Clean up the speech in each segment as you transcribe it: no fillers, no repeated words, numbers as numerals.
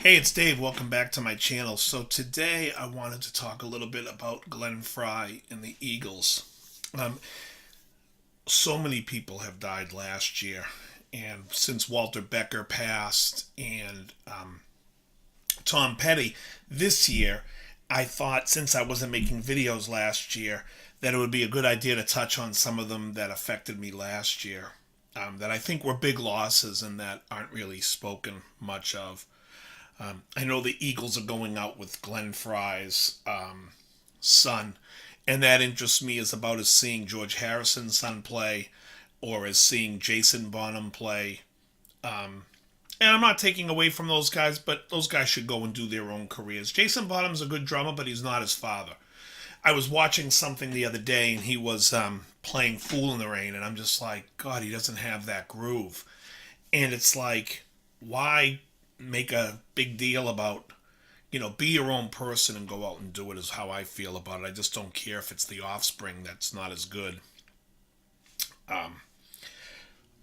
Hey, it's Dave. Welcome back to my channel. So today I wanted to talk a little bit about Glenn Frey and the Eagles. Um, so many people have died last year, and since Walter Becker passed and Tom Petty this year, I thought since I wasn't making videos last year that it would be a good idea to touch on some of them that affected me last year. That I think were big losses and that aren't really spoken much of. I know the Eagles are going out with Glenn Frey's son, and that interests me as about as seeing George Harrison's son play or as seeing Jason Bonham play. And I'm not taking away from those guys, but those guys should go and do their own careers. Jason Bonham's a good drummer, but he's not his father. I was watching something the other day, and he was playing "Fool in the Rain," and I'm just like, God, he doesn't have that groove. And it's like, why make a big deal about, be your own person and go out and do it, is how I feel about it. I just don't care if it's the offspring that's not as good.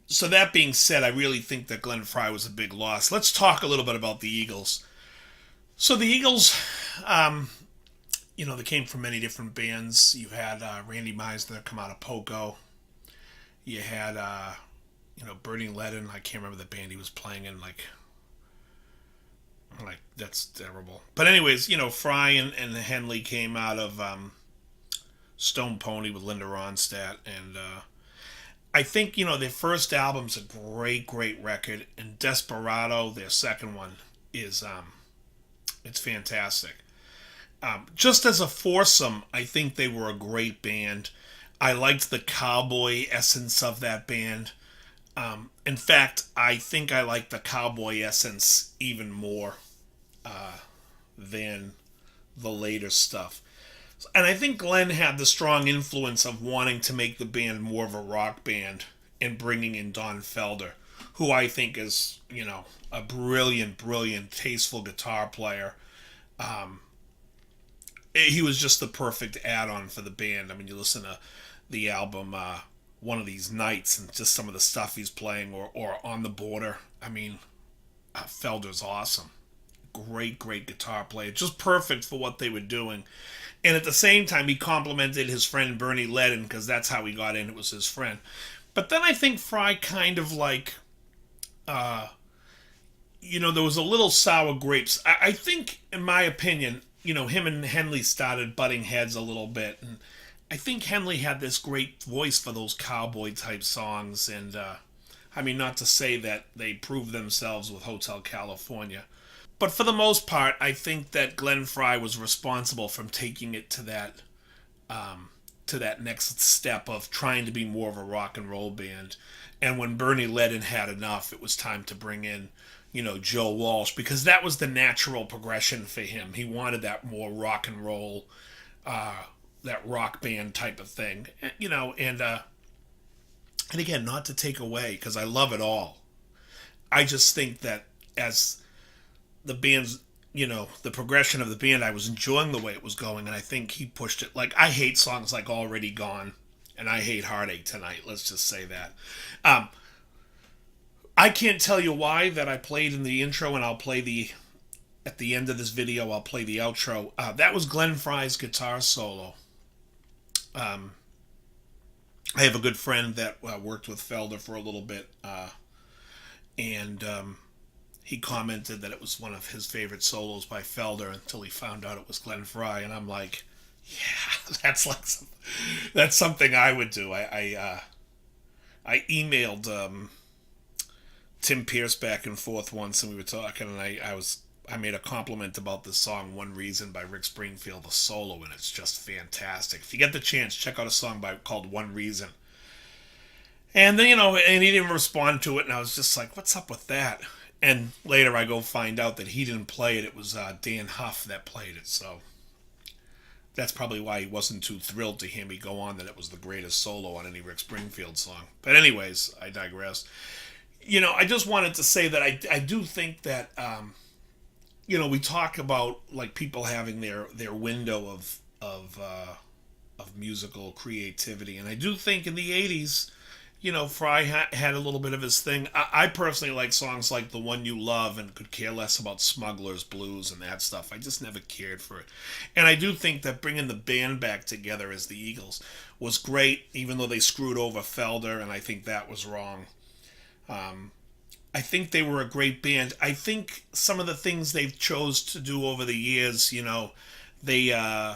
So that being said, I really think that Glenn Frey was a big loss. Let's talk a little bit about the Eagles. So the Eagles, they came from many different bands. You had Randy Meisner come out of Poco. You had, Bernie Ledden. I can't remember the band he was playing in. Like that's terrible. But anyways, Frey and Henley came out of Stone Pony with Linda Ronstadt, and I think their first album's a great record, and Desperado, their second one, is it's fantastic. Just as a foursome, I think they were a great band. I liked the cowboy essence of that band. In fact, I think I like the cowboy essence even more than the later stuff. And I think Glenn had the strong influence of wanting to make the band more of a rock band and bringing in Don Felder, who I think is, a brilliant, tasteful guitar player. He was just the perfect add-on for the band. I mean, you listen to the album One of These Nights and just some of the stuff he's playing, or On the Border. I mean, Felder's awesome. Great guitar player. Just perfect for what they were doing. And at the same time, he complimented his friend Bernie Ledden, because that's how he got in. It was his friend. But then I think Frey kind of there was a little sour grapes. I think, in my opinion, him and Henley started butting heads a little bit. And I think Henley had this great voice for those cowboy type songs. And, not to say that they proved themselves with Hotel California. But for the most part, I think that Glenn Frey was responsible from taking it to that next step of trying to be more of a rock and roll band. And when Bernie Ledden had enough, it was time to bring in, Joe Walsh, because that was the natural progression for him. He wanted that more rock and roll, that rock band type of thing, and again, not to take away, because I love it all. I just think that as the band's, the progression of the band, I was enjoying the way it was going, and I think he pushed it. Like, I hate songs like Already Gone, and I hate Heartache Tonight, let's just say that. I can't tell you why that I played in the intro, and I'll play at the end of this video, I'll play the outro. That was Glenn Frey's guitar solo. I have a good friend that worked with Felder for a little bit, and he commented that it was one of his favorite solos by Felder until he found out it was Glenn Frey, and I'm like, yeah, that's something I would do. I emailed Tim Pierce back and forth once, and we were talking, and I made a compliment about the song "One Reason" by Rick Springfield, the solo, and it's just fantastic. If you get the chance, check out a song called "One Reason." And then and he didn't respond to it, and I was just like, "What's up with that?" And later I go find out that he didn't play it. It was Dan Huff that played it. So that's probably why he wasn't too thrilled to hear me go on that it was the greatest solo on any Rick Springfield song. But anyways, I digress. I just wanted to say that I do think that, we talk about like people having their window of musical creativity. And I do think in the 80s Fry had a little bit of his thing. I personally like songs like The One You Love and could care less about Smuggler's Blues and that stuff. I just never cared for it. And I do think that bringing the band back together as the Eagles was great, even though they screwed over Felder, and I think that was wrong. I think they were a great band. I think some of the things they've chose to do over the years, they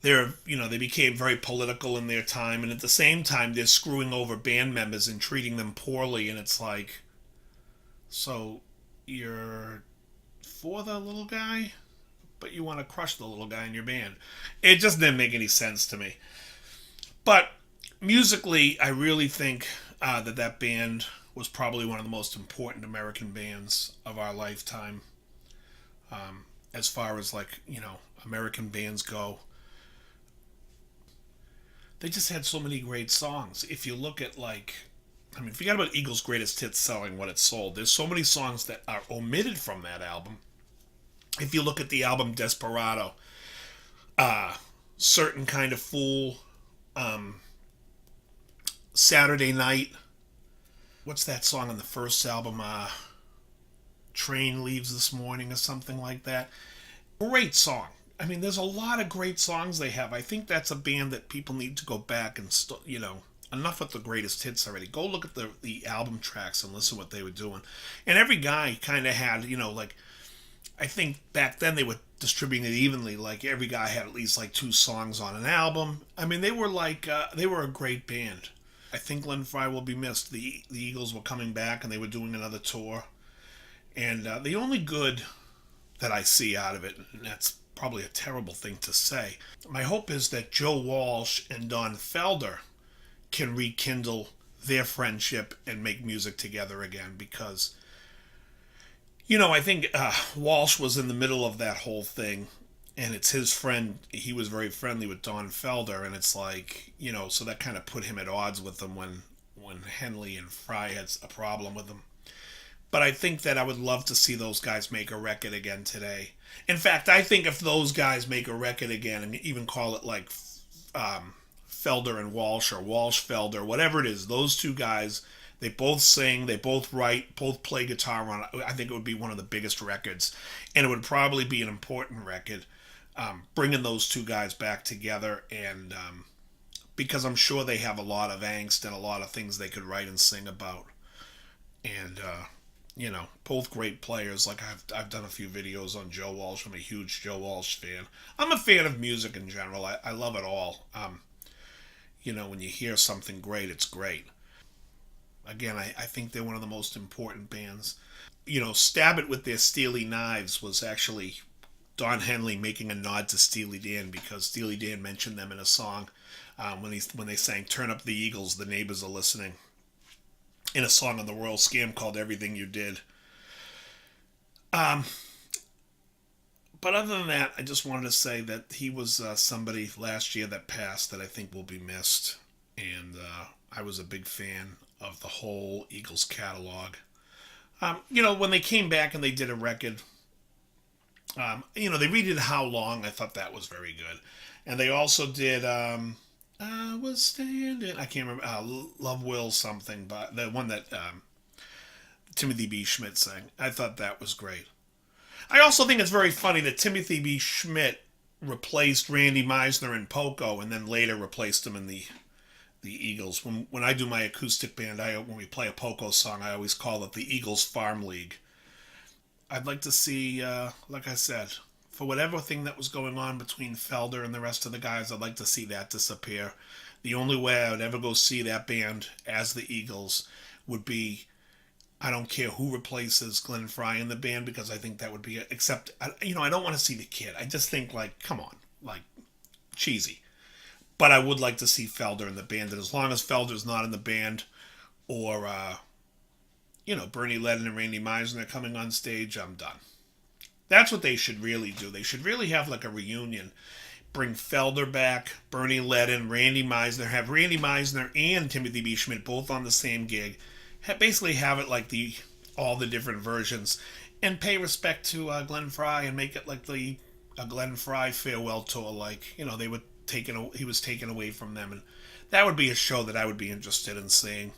they became very political in their time, and at the same time they're screwing over band members and treating them poorly, and it's like, so you're for the little guy, but you want to crush the little guy in your band. It just didn't make any sense to me. But musically, I really think that band was probably one of the most important American bands of our lifetime, as far as like American bands go. They just had so many great songs. If you look at forget about Eagles' greatest hits selling what it sold. There's so many songs that are omitted from that album. If you look at the album Desperado, Certain Kind of Fool, Saturday Night. What's that song on the first album? Train Leaves This Morning or something like that. Great song. I mean, there's a lot of great songs they have. I think that's a band that people need to go back and, enough with the greatest hits already. Go look at the album tracks and listen to what they were doing. And every guy kind of had, I think back then they were distributing it evenly. Like, every guy had at least, 2 songs on an album. I mean, they were they were a great band. I think Glenn Frey will be missed. The Eagles were coming back and they were doing another tour. And the only good that I see out of it, and that's probably a terrible thing to say, my hope is that Joe Walsh and Don Felder can rekindle their friendship and make music together again, because I think Walsh was in the middle of that whole thing, and it's his friend. He was very friendly with Don Felder, and it's so that kind of put him at odds with them when Henley and Frey had a problem with him. But I think that I would love to see those guys make a record again today. In fact, I think if those guys make a record again and even call it Felder and Walsh or Walsh Felder, whatever it is, those 2 guys, they both sing, they both write, both play guitar on it. I think it would be one of the biggest records. And it would probably be an important record, bringing those 2 guys back together, and because I'm sure they have a lot of angst and a lot of things they could write and sing about. And both great players. Like, I've done a few videos on Joe Walsh. I'm a huge Joe Walsh fan. I'm a fan of music in general. I love it all. When you hear something great, it's great. Again, I think they're one of the most important bands. Stab It with Their Steely Knives was actually Don Henley making a nod to Steely Dan, because Steely Dan mentioned them in a song when they sang "Turn Up the Eagles, the Neighbors Are Listening," in a song on the Royal Scam called "Everything You Did." But other than that, I just wanted to say that he was somebody last year that passed that I think will be missed. And I was a big fan of the whole Eagles catalog. When they came back and they did a record, they redid How Long. I thought that was very good. And they also did I Was Standing, I can't remember, Love Will something, but the one that Timothy B. Schmidt sang. I thought that was great. I also think it's very funny that Timothy B. Schmidt replaced Randy Meisner in Poco, and then later replaced him in the Eagles. When I do my acoustic band, when we play a Poco song, I always call it the Eagles Farm League. I'd like to see, like I said, for whatever thing that was going on between Felder and the rest of the guys, I'd like to see that disappear. The only way I would ever go see that band as the Eagles would be, I don't care who replaces Glenn Frey in the band, because I think that would be, except, I don't want to see the kid. I just think, come on, cheesy. But I would like to see Felder in the band, and as long as Felder's not in the band, or, Bernie Ledden and Randy Meisner coming on stage, I'm done. That's what they should really do. They should really have a reunion. Bring Felder back, Bernie Ledden, Randy Meisner. Have Randy Meisner and Timothy B. Schmidt both on the same gig. Basically have it all the different versions. And pay respect to Glenn Frey and make it a Glenn Frey farewell tour. He was taken away from them. And that would be a show that I would be interested in seeing.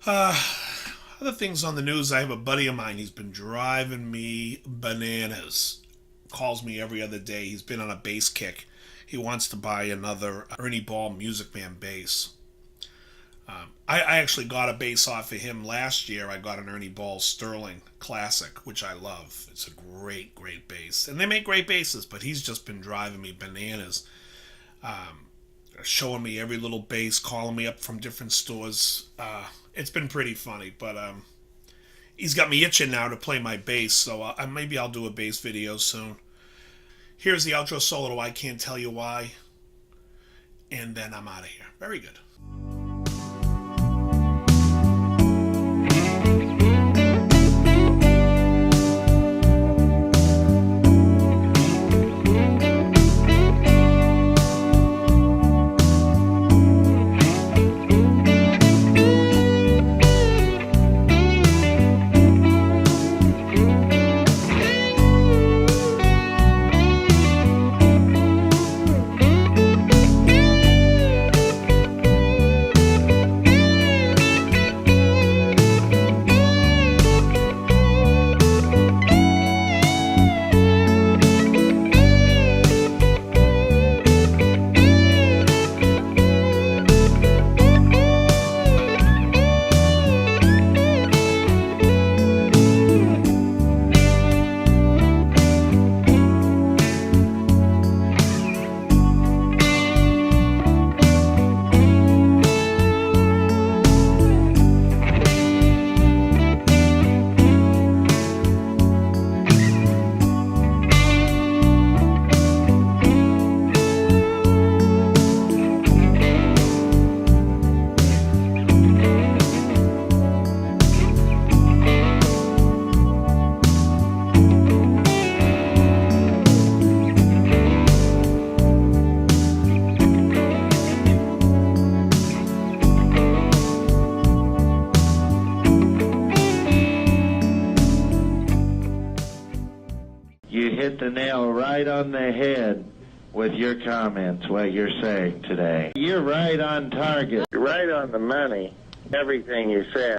Other things on the news, I have a buddy of mine, he's been driving me bananas. Calls me every other day. He's been on a bass kick. He wants to buy another Ernie Ball Music Man bass. I actually got a bass off of him last year. I got an Ernie Ball Sterling Classic, which I love. It's a great, great bass. And they make great basses, but he's just been driving me bananas. Showing me every little bass, calling me up from different stores. It's been pretty funny, but he's got me itching now to play my bass, so maybe I'll do a bass video soon. Here's the outro solo, I Can't Tell You Why, and then I'm out of here. Very good. You hit the nail right on the head with your comments, what you're saying today. You're right on target. You're right on the money, everything you said.